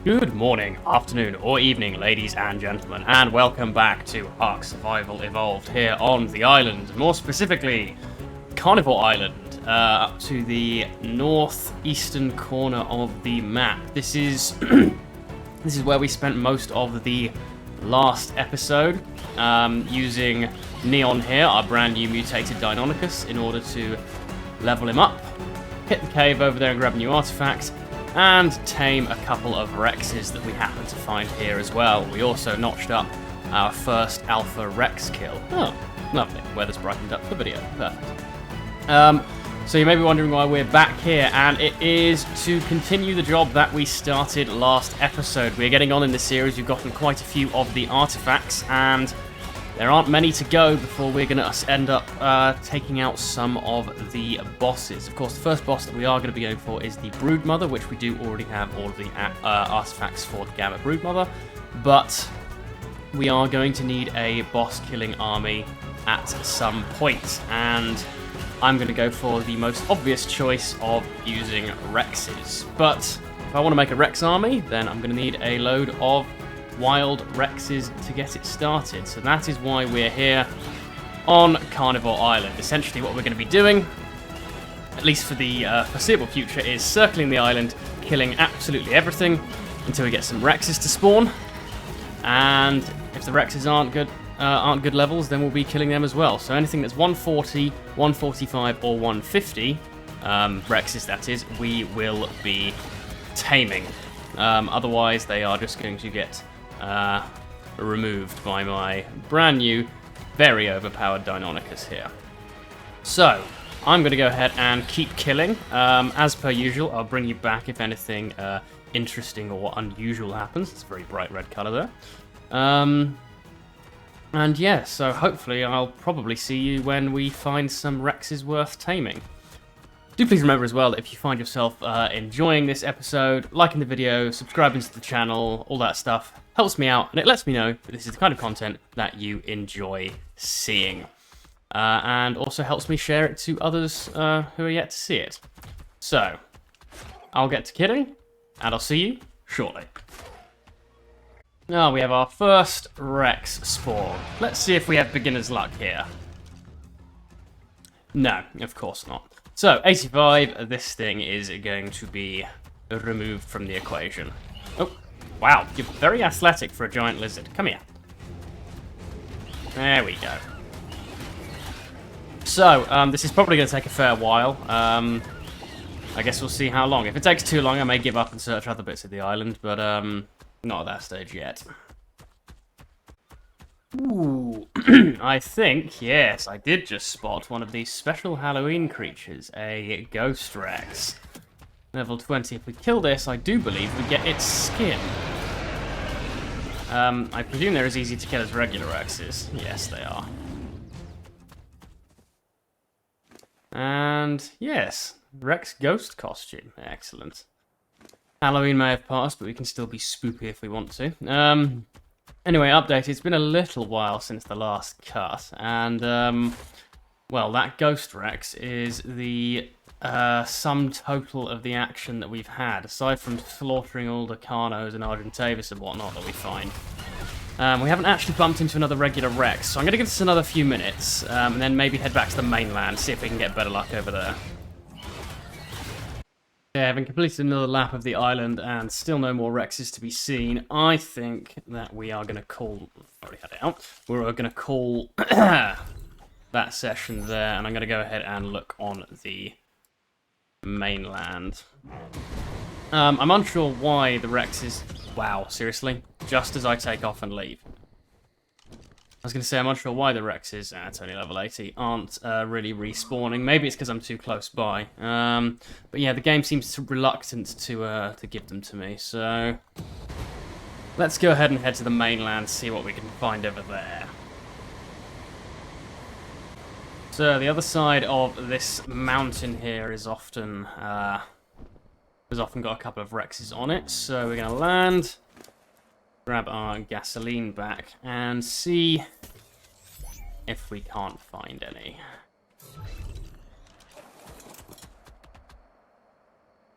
Good morning, afternoon, or evening, ladies and gentlemen, and welcome back to ARK Survival Evolved here on the island, more specifically, Carnivore Island, up to the northeastern corner of the map. This is this is where we spent most of the last episode, using Neon here, our brand new mutated Deinonychus, in order to level him up, hit the cave over there and grab new artifacts, and tame a couple of Rexes that we happen to find here as well. We also notched up our first Alpha Rex kill. Oh, lovely. Weather's brightened up the video. Perfect. So you may be wondering why we're back here, and it is to continue the job that we started last episode. We're getting on in this series. We've gotten quite a few of the artifacts, and there aren't many to go before we're going to end up taking out some of the bosses. Of course, the first boss that we are going to be going for is the Broodmother, which we do already have all of the artifacts for the Gamma Broodmother, but we are going to need a boss-killing army at some point, and I'm going to go for the most obvious choice of using Rexes. But if I want to make a Rex army, then I'm going to need a load of wild Rexes to get it started. So that is why we're here on Carnivore Island. Essentially what we're going to be doing, at least for the foreseeable future, is circling the island, killing absolutely everything until we get some Rexes to spawn. And if the Rexes aren't good levels, then we'll be killing them as well. So anything that's 140, 145, or 150 Rexes, that is, we will be taming. Otherwise, they are just going to get removed by my brand new, very overpowered Deinonychus here. So, I'm going to go ahead and keep killing. As per usual, I'll bring you back if anything interesting or unusual happens. It's a very bright red colour there. And yeah, so hopefully I'll probably see you when we find some Rexes worth taming. Do please remember as well that if you find yourself enjoying this episode, liking the video, subscribing to the channel, all that stuff, helps me out, and it lets me know that this is the kind of content that you enjoy seeing. And also helps me share it to others who are yet to see it. So, I'll get to kidding, and I'll see you shortly. Now we have our first Rex spawn. Let's see if we have beginner's luck here. No, of course not. So, 85, this thing is going to be removed from the equation. Oh, wow, you're very athletic for a giant lizard. Come here. There we go. So, this is probably going to take a fair while. I guess we'll see how long. If it takes too long, I may give up and search other bits of the island, but not at that stage yet. Ooh, I think, yes, I did just spot one of these special Halloween creatures, a Ghost Rex. Level 20. If we kill this, I do believe we get its skin. I presume they're as easy to kill as regular Rexes. Yes, they are. And, yes, Rex Ghost costume. Excellent. Halloween may have passed, but we can still be spoopy if we want to. Anyway, update. It's been a little while since the last cut, and, well, that Ghost Rex is the sum total of the action that we've had, aside from slaughtering all the Carnos and Argentavis and whatnot that we find. We haven't actually bumped into another regular Rex, so I'm going to give this another few minutes, and then maybe head back to the mainland, see if we can get better luck over there. Yeah, having completed another lap of the island and still no more Rexes to be seen, I think that we are going to call... already had it out. We're going to call that session there, and I'm going to go ahead and look on the mainland. I'm unsure why the Rexes... Wow, seriously? Just as I take off and leave. I was going to say, I'm unsure why the Rexes, it's only level 80, aren't really respawning. Maybe it's because I'm too close by. But yeah, the game seems reluctant to give them to me, so... Let's go ahead and head to the mainland, see what we can find over there. So, the other side of this mountain here is often... has often got a couple of Rexes on it, so we're going to land... grab our gasoline back and see if we can't find any.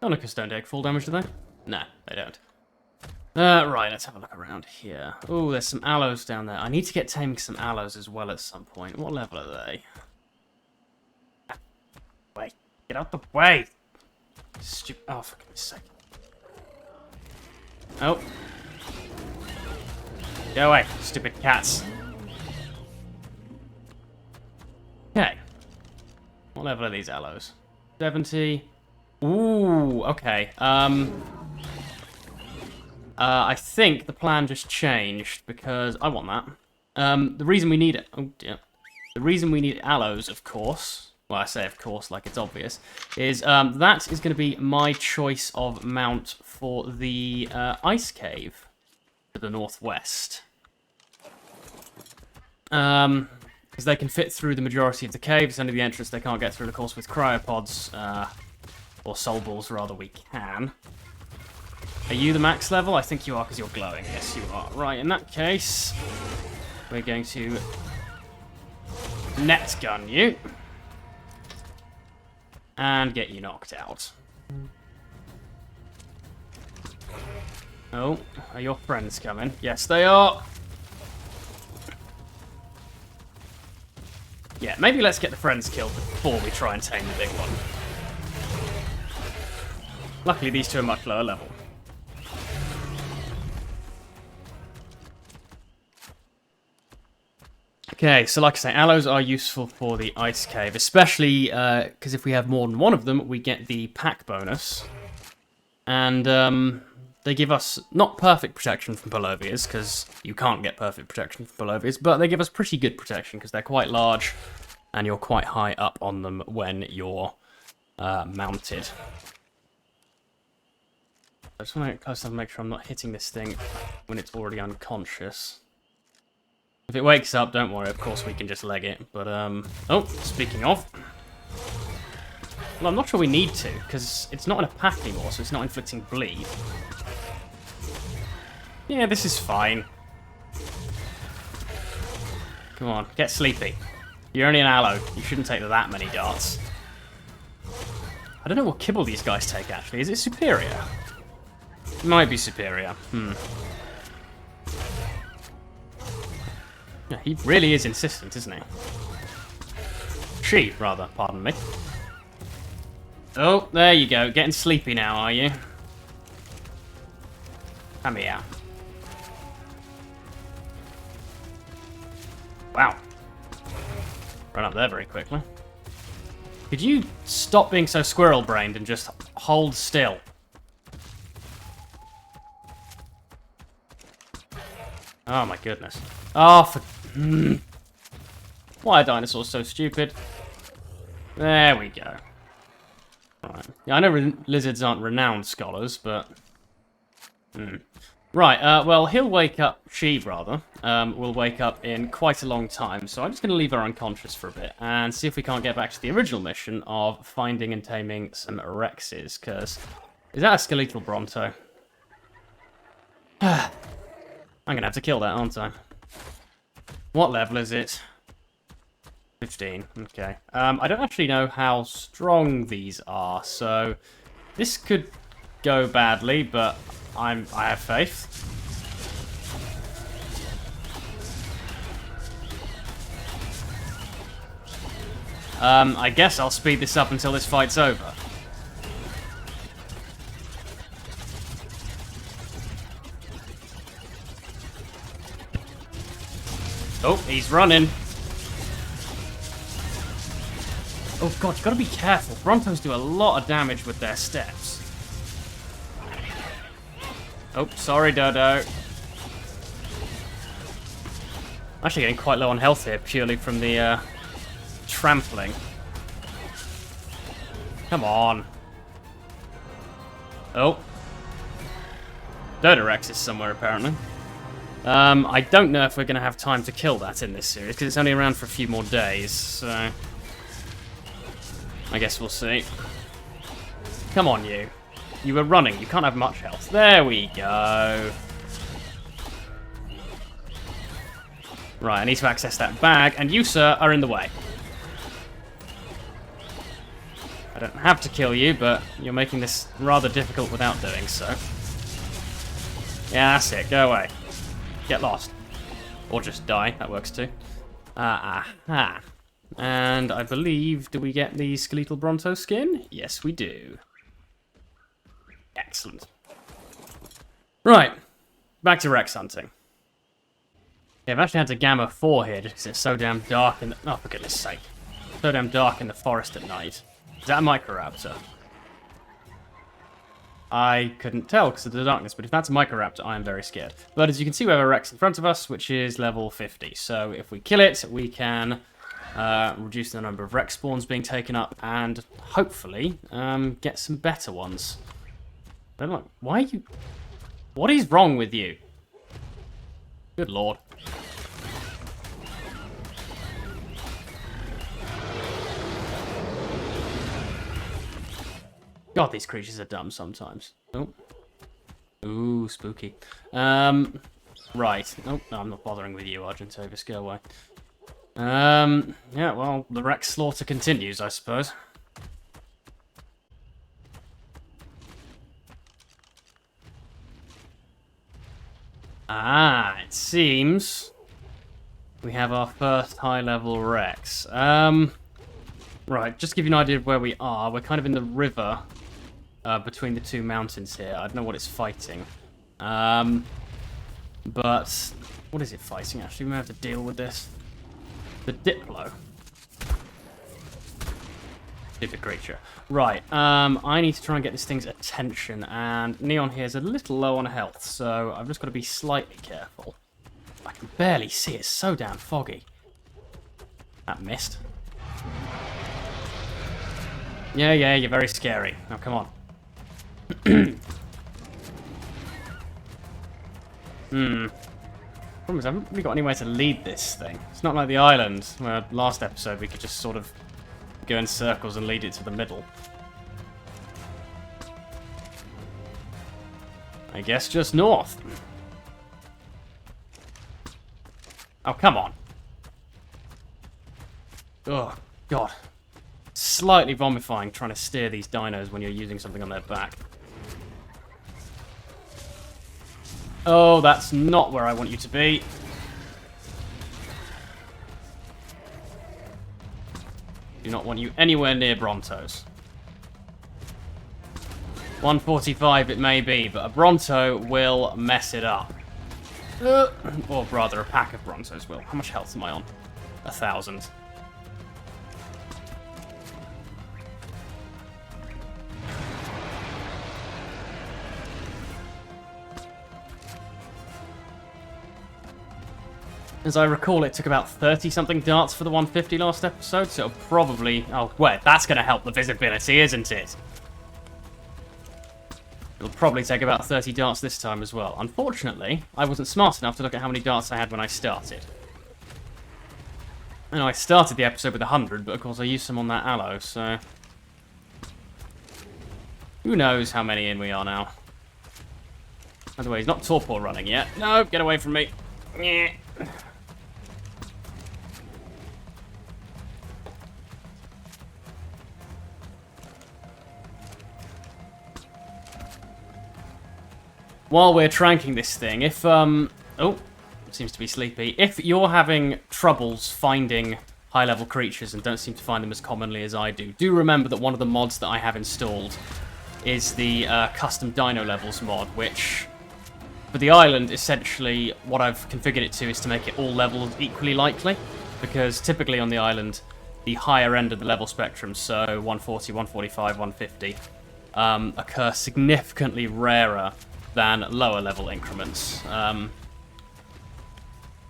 Deinonychus don't take full damage, do they? No, they don't. Right, let's have a look around here. Oh, there's some ALLOS down there. I need to get taming some ALLOS as well at some point. What level are they? Wait, get out the way! Stupid. Oh, for goodness sake. Oh. Go away, stupid cats. Okay. What level are these ALLOS? 70. Ooh, okay. I think the plan just changed because I want that. The reason we need it. Oh dear. The reason we need ALLOS, of course. Well, I say of course, like it's obvious. Is that is going to be my choice of mount for the ice cave to the northwest. Because they can fit through the majority of the cave. It's only the entrance they can't get through. Of course, with cryopods or soul balls, rather, we can. Are you the max level? I think you are because you're glowing. Yes, you are. Right, in that case, we're going to net gun you and get you knocked out. Oh, are your friends coming? Yes, they are. Yeah, maybe let's get the friends killed before we try and tame the big one. Luckily, these two are much lower level. Okay, so like I say, ALLOS are useful for the ice cave, especially because if we have more than one of them, we get the pack bonus. And they give us not perfect protection from Polovias, because you can't get perfect protection from Polovias, but they give us pretty good protection because they're quite large and you're quite high up on them when you're mounted. I just want to get close enough to make sure I'm not hitting this thing when it's already unconscious. If it wakes up, don't worry, of course we can just leg it, but, oh, speaking of. Well, I'm not sure we need to, because it's not in a pack anymore, so it's not inflicting bleed. Yeah, this is fine. Come on, get sleepy. You're only an ALLO, you shouldn't take that many darts. I don't know what kibble these guys take, actually. Is it superior? It might be superior, Yeah, he really is insistent, isn't he? She, rather, pardon me. Oh, there you go. Getting sleepy now, are you? Come here. Wow. Run up there very quickly. Could you stop being so squirrel-brained and just hold still? Oh my goodness. Oh, for... Why are dinosaurs so stupid? There we go. Right. Yeah, I know lizards aren't renowned scholars, but... Right, well, he'll wake up, she rather, will wake up in quite a long time, so I'm just going to leave her unconscious for a bit, and see if we can't get back to the original mission of finding and taming some Rexes, because... Is that a skeletal Bronto? I'm going to have to kill that, aren't I? What level is it? 15, okay. I don't actually know how strong these are, so... This could go badly, but I have faith. I guess I'll speed this up until this fight's over. Oh, he's running. Oh god, you gotta be careful. Brontos do a lot of damage with their steps. Oh, sorry, Dodo. I'm actually getting quite low on health here, purely from the trampling. Come on. Oh. Dodo Rex is somewhere, apparently. I don't know if we're going to have time to kill that in this series, because it's only around for a few more days, so... I guess we'll see. Come on, you. You were running. You can't have much health. There we go. Right, I need to access that bag, and you, sir, are in the way. I don't have to kill you, but you're making this rather difficult without doing so. Yeah, that's it. Go away. Get lost. Or just die. That works too. Aha. And I believe, do we get the skeletal Bronto skin? Yes, we do. Excellent. Right. Back to Rex hunting. Yeah, I've actually had to gamma 4 here just because it's so damn dark in the... Oh, for goodness sake. So damn dark in the forest at night. Is that a Microraptor? I couldn't tell because of the darkness, but if that's a Microraptor, I am very scared. But as you can see, we have a Rex in front of us, which is level 50. So if we kill it, we can reduce the number of Rex spawns being taken up and hopefully get some better ones. I don't know. Why are you... What is wrong with you? Good lord. God, these creatures are dumb sometimes. Oh. Ooh, spooky. Right. Oh, no, I'm not bothering with you, Argentovis. Go away. Yeah, well, the Rex slaughter continues, I suppose. Ah, it seems we have our first high-level Rex. Right, just to give you an idea of where we are, we're kind of in the river between the two mountains here. I don't know what it's fighting. But what is it fighting, actually? We may have to deal with this. The Diplo. Stupid creature. Right, I need to try and get this thing's attention, and Neon here is a little low on health, so I've just got to be slightly careful. I can barely see, it's so damn foggy. That missed. Yeah, you're very scary. Now, come on. Problem is, I haven't really got anywhere to lead this thing. It's not like the island, where last episode we could just sort of go in circles and lead it to the middle. I guess just north. Oh, come on. Oh, God. Slightly vomifying trying to steer these dinos when you're using something on their back. Oh, that's not where I want you to be. Do not want you anywhere near Brontos. 145 it may be, but a Bronto will mess it up. Or rather, a pack of Brontos will. How much health am I on? 1,000. As I recall, it took about 30-something darts for the 150 last episode, so it'll probably... Oh, well, that's going to help the visibility, isn't it? It'll probably take about 30 darts this time as well. Unfortunately, I wasn't smart enough to look at how many darts I had when I started. I know I started the episode with 100, but of course I used some on that allo, so... Who knows how many in we are now. By the way, he's not torpor running yet. No, get away from me. Yeah. While we're tranking this thing, if, oh, it seems to be sleepy. If you're having troubles finding high-level creatures and don't seem to find them as commonly as I do remember that one of the mods that I have installed is the custom Dyno levels mod, which, for the island, essentially, what I've configured it to is to make it all levels equally likely, because typically on the island, the higher end of the level spectrum, so 140, 145, 150, occur significantly rarer than lower level increments. And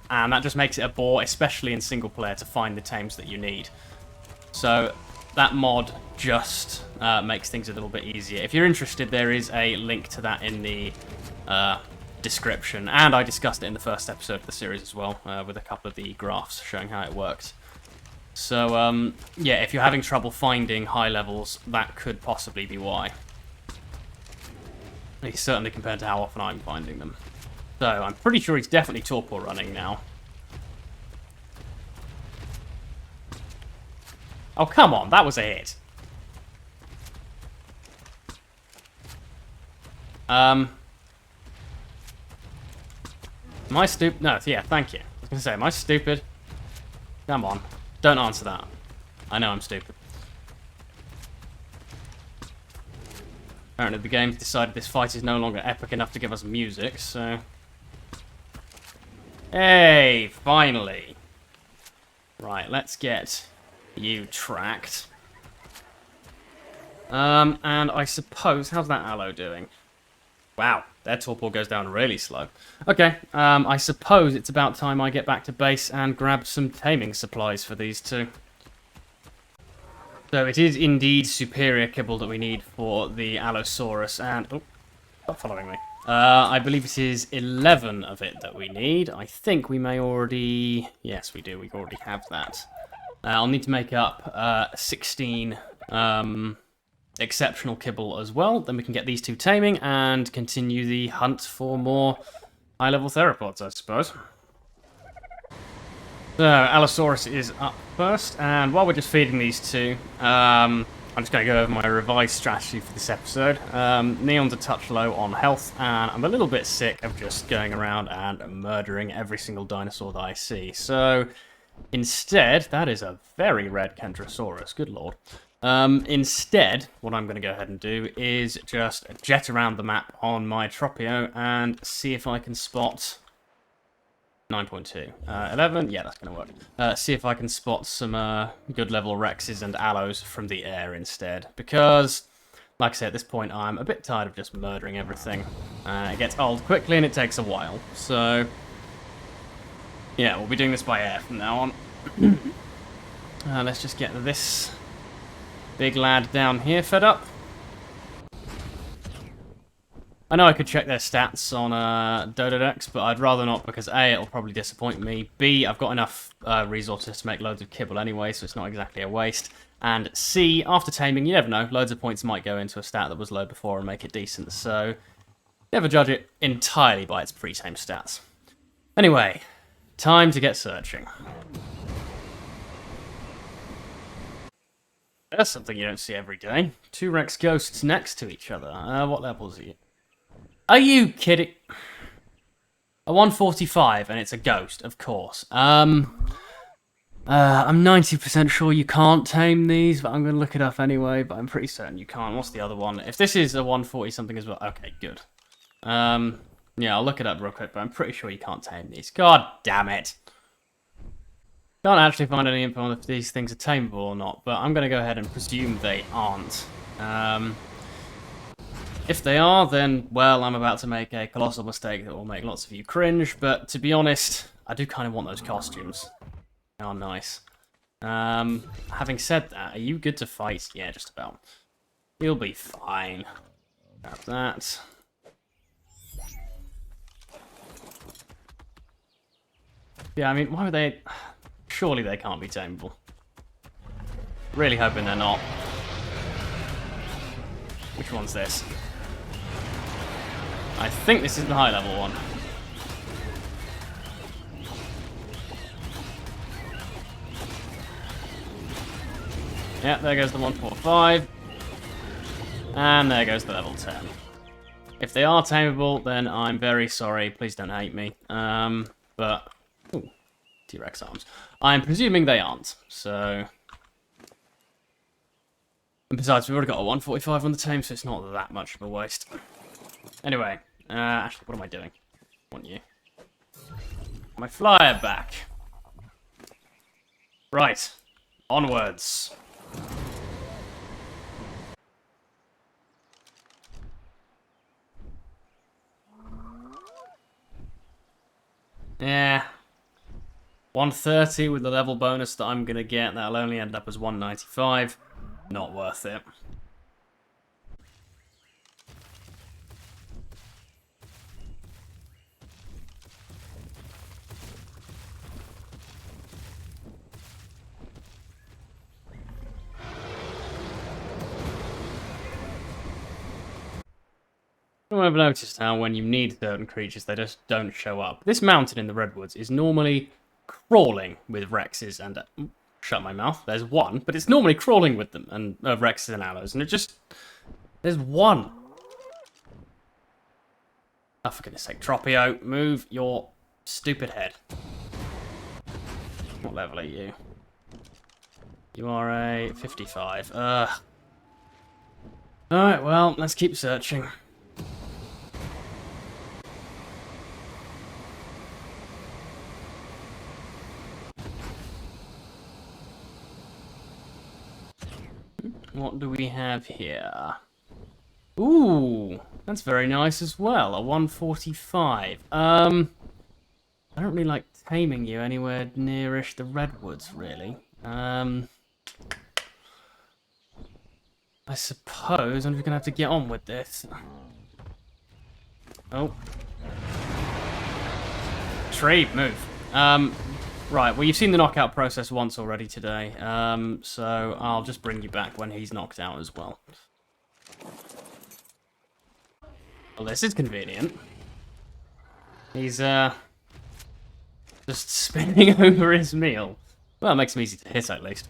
that just makes it a bore, especially in single player, to find the tames that you need. So that mod just makes things a little bit easier. If you're interested, there is a link to that in the description, and I discussed it in the first episode of the series as well, with a couple of the graphs showing how it worked. So, yeah, if you're having trouble finding high levels, that could possibly be why. At least certainly compared to how often I'm finding them. So, I'm pretty sure he's definitely torpor running now. Oh, come on, that was a hit. Am I stupid? No, yeah, thank you. I was going to say, am I stupid? Come on. Don't answer that. I know I'm stupid. Apparently the game's decided this fight is no longer epic enough to give us music, so... Hey, finally. Right, let's get you tracked. And I suppose... How's that allo doing? Wow, their torpor goes down really slow. Okay, I suppose it's about time I get back to base and grab some taming supplies for these two. So it is indeed superior kibble that we need for the Allosaurus, and... Oh, stop following me. I believe it is 11 of it that we need. I think we may already... Yes, we do. We already have that. I'll need to make up 16 exceptional kibble as well. Then we can get these two taming and continue the hunt for more high-level theropods, I suppose. So, Allosaurus is up first, and while we're just feeding these two, I'm just going to go over my revised strategy for this episode. Neon's a touch low on health, and I'm a little bit sick of just going around and murdering every single dinosaur that I see. So, instead, that is a very red Kentrosaurus, good lord. Instead, what I'm going to go ahead and do is just jet around the map on my Tropio and see if I can spot... 9.2. 11? Yeah, that's going to work. See if I can spot some good level Rexes and Allos from the air instead. Because, like I say, at this point, I'm a bit tired of just murdering everything. It gets old quickly and it takes a while. So, yeah, we'll be doing this by air from now on. Let's just get this big lad down here fed up. I know I could check their stats on Dododex, but I'd rather not because A, it'll probably disappoint me. B, I've got enough resources to make loads of kibble anyway, so it's not exactly a waste. And C, after taming, you never know, loads of points might go into a stat that was low before and make it decent, so never judge it entirely by its pre-tame stats. Anyway, time to get searching. That's something you don't see every day. 2 Rex ghosts next to each other. What levels are you? Are you kidding? A 145 and it's a ghost, of course. I'm 90% sure you can't tame these, but I'm going to look it up anyway, but I'm pretty certain you can't. What's the other one? If this is a 140 something as well, okay, good. Yeah, I'll look it up real quick, but I'm pretty sure you can't tame these. God damn it. Can't actually find any info on if these things are tameable or not, but I'm going to go ahead and presume they aren't. If they are, then, well, I'm about to make a colossal mistake that will make lots of you cringe, but to be honest, I do kind of want those costumes. They are nice. Having said that, are you good to fight? Yeah, just about. You'll be fine. Grab that. Yeah, I mean, why would they... Surely they can't be tameable. Really hoping they're not. Which one's this? I think this is the high level one. Yeah, there goes the 145. And there goes the level 10. If they are tameable, then I'm very sorry. Please don't hate me. But... Ooh, T-Rex arms. I'm presuming they aren't, so... And besides, we've already got a 145 on the tame, so it's not that much of a waste. Anyway, actually, what am I doing? I want you. My flyer back. Right. Onwards. Yeah. 130 with the level bonus that I'm going to get. That'll only end up as 195. Not worth it. I've noticed how when you need certain creatures, they just don't show up. This mountain in the Redwoods is normally crawling with Rexes and... shut my mouth. There's one, but it's normally crawling with them, and Rexes and Allos, and it just... There's one. Oh, for goodness sake. Tropio, move your Stupid head. What level are you? You are a 55. Alright, well, let's keep searching. What do we have here? Ooh, that's very nice as well. A 145. I don't really like taming you anywhere nearish the redwoods, really. I suppose I'm just gonna have to get on with this. Oh. Tree, move. Right, well, you've seen the knockout process once already today, so I'll just bring you back when he's knocked out as well. Well, this is convenient. He's, just spinning over his meal. Well, it makes him easy to hit, at least.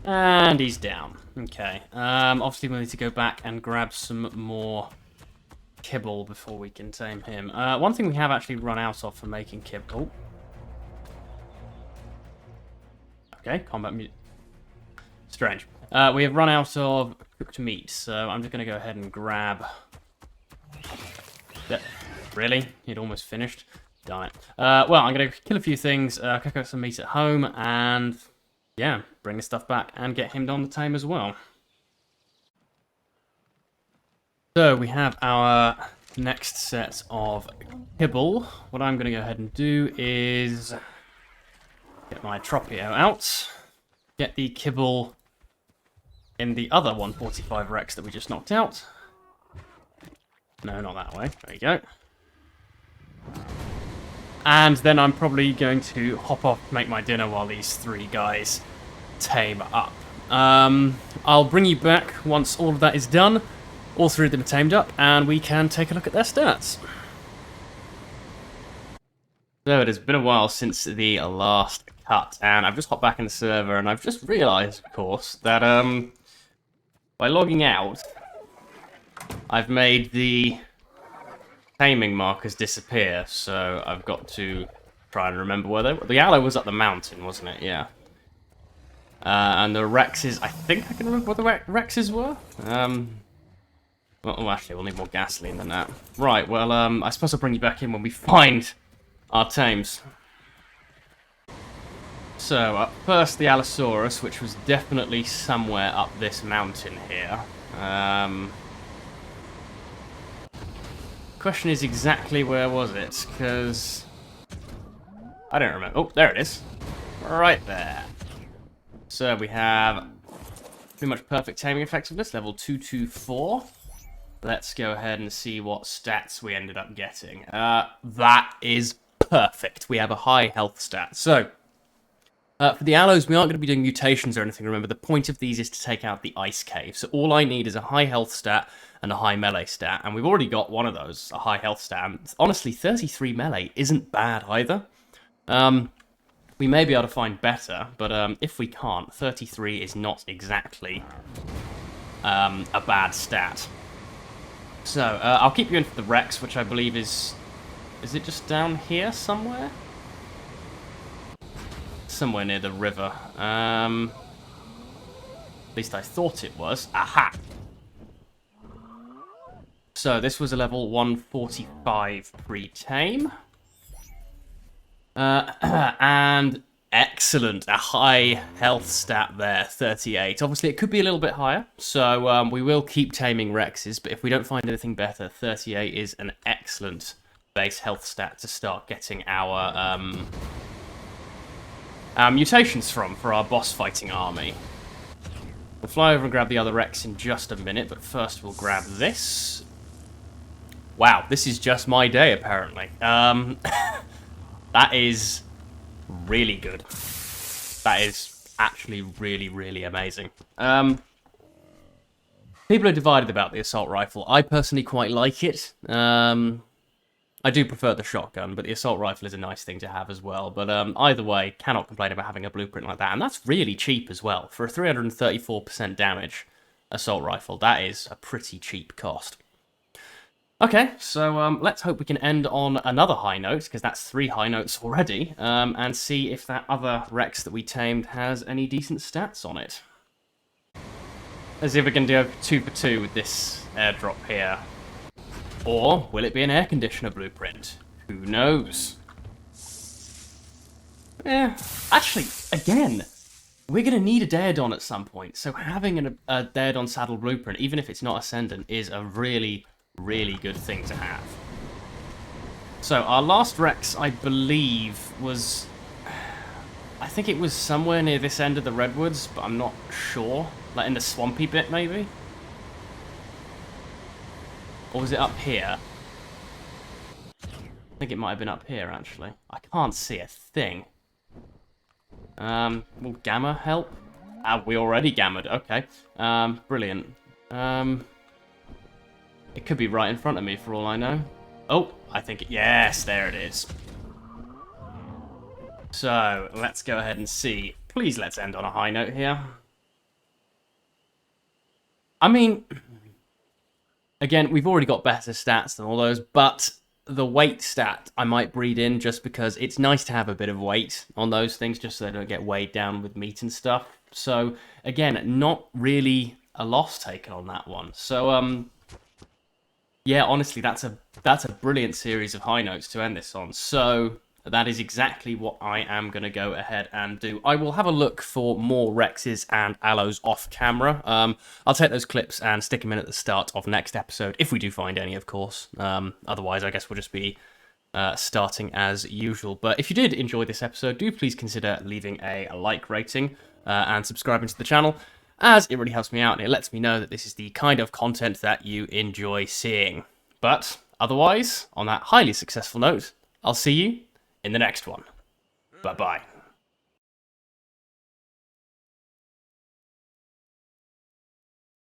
And he's down. Okay. Obviously, we need to go back and grab some more kibble before we can tame him. One thing we have actually run out of for making kibble. Okay, combat mute. Strange. We have run out of cooked meat, so I'm just going to go ahead and grab... Really? You'd almost finished? Darn it. Well, I'm going to kill a few things, cook up some meat at home, and... yeah, bring the stuff back and get him on the tame as well. So we have our next set of kibble. What I'm going to go ahead and do is get my Tropio out, get the kibble in the other 145 Rex that we just knocked out. No, not that way. There you go. And then I'm probably going to hop off, make my dinner while these three guys tame up. I'll bring you back once all of that is done. All three of them are tamed up, and we can take a look at their stats. So it has been a while since the last cut, and I've just hopped back in the server, and I've just realised, of course, that by logging out, I've made the taming markers disappear, so I've got to try and remember where they were. The Allo was up the mountain, wasn't it? Yeah. And the Rexes, I think I can remember what the Rexes were. Well, actually, we'll need more gasoline than that. Right, well, I suppose I'll bring you back in when we find our tames. So, up first, the Allosaurus, which was definitely somewhere up this mountain here. Question is exactly where was it? Because I don't remember. Oh, there it is. Right there. So we have pretty much perfect taming effectiveness, level 224. Let's go ahead and see what stats we ended up getting. That is perfect. We have a high health stat. So, for the Allos, we aren't going to be doing mutations or anything. Remember, the point of these is to take out the ice cave. So all I need is a high health stat and a high melee stat. And we've already got one of those, a high health stat. And honestly, 33 melee isn't bad either. We may be able to find better, but if we can't, 33 is not exactly a bad stat. So, I'll keep you in for the Rex, which I believe is... is it just down here somewhere? Somewhere near the river. At least I thought it was. Aha! So, this was a level 145 pre-tame. And excellent, a high health stat there, 38. Obviously, it could be a little bit higher, so we will keep taming Rexes, but if we don't find anything better, 38 is an excellent base health stat to start getting our mutations from for our boss fighting army. We'll fly over and grab the other Rex in just a minute, but first we'll grab this. Wow, this is just my day, apparently. That is really good. That is actually really, really amazing. People are divided about the assault rifle. I personally quite like it. I do prefer the shotgun, but the assault rifle is a nice thing to have as well. But either way, cannot complain about having a blueprint like that. And that's really cheap as well. For a 334% damage, assault rifle. That is a pretty cheap cost. Okay, so let's hope we can end on another high note, because that's 3 high notes already, and see if that other Rex that we tamed has any decent stats on it. Let's see if we can do 2 for 2 with this airdrop here. Or will it be an air conditioner blueprint? Who knows? Yeah, actually, again, we're going to need a Daredon at some point, so having a Daredon saddle blueprint, even if it's not Ascendant, is a really, really good thing to have. So our last Rex, I believe, was... I think it was somewhere near this end of the Redwoods, but I'm not sure. Like in the swampy bit, maybe? Or was it up here? I think it might have been up here, actually. I can't see a thing. Will Gamma help? We already gammaed, okay. Brilliant. It could be right in front of me for all I know. Oh, I think yes, there it is. So, let's go ahead and see. Please let's end on a high note here. I mean, again, we've already got better stats than all those, but the weight stat I might breed in just because it's nice to have a bit of weight on those things just so they don't get weighed down with meat and stuff. So, again, not really a loss taken on that one. So, yeah, honestly, that's a brilliant series of high notes to end this on. So that is exactly what I am going to go ahead and do. I will have a look for more Rexes and Allos off camera. I'll take those clips and stick them in at the start of next episode, if we do find any, of course. Otherwise, I guess we'll just be starting as usual. But if you did enjoy this episode, do please consider leaving a like rating and subscribing to the channel, as it really helps me out and it lets me know that this is the kind of content that you enjoy seeing. But otherwise, on that highly successful note, I'll see you in the next one. Bye-bye.